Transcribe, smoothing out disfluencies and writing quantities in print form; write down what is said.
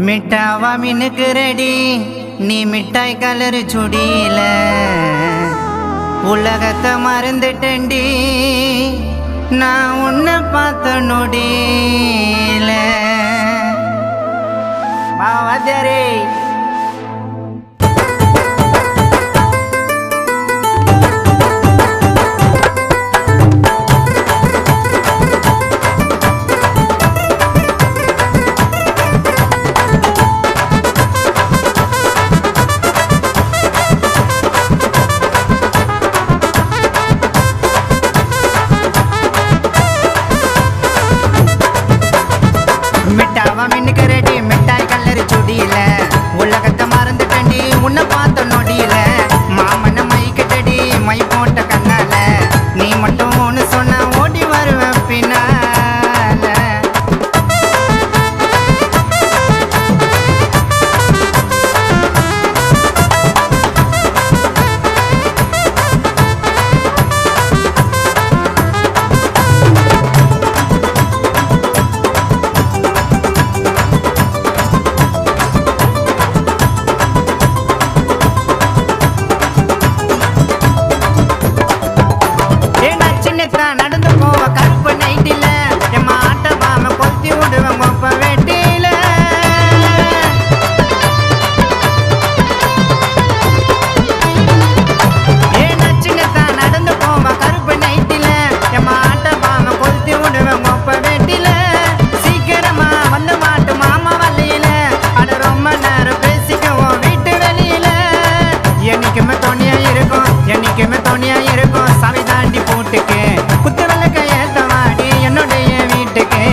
மிட்டாவா மினுக்கு ready நீ மிட்டாய் colour சுடியில உலகத்தை மறந்துட்டேன்டி நான் உன்னை பார்த்த நொடியில வாத்தியாரே நடந்து போவ கருப்பு நைட்டில எம்மா ஆட்ட பாம கொத்தி விடுவேன் கொப்ப வெட்டியில ஏன் நடந்து போவ கருப்பு நைட்டில எம்மா ஆட்ட பாம கொத்தி விடுவேன் கொப்ப வெட்டில சீக்கிரமா வந்து மாட்டு மாமா வள்ளியில அட ரொம்ப நேரம் பேசிக்குவோம் வீட்டு வெளியில என்னைக்குமே துணியா இருக்கும் சவை தாண்டி போட்டுக்கு குத்து விளக்க ஏத்த வாடி என்னுடைய வீட்டுக்கு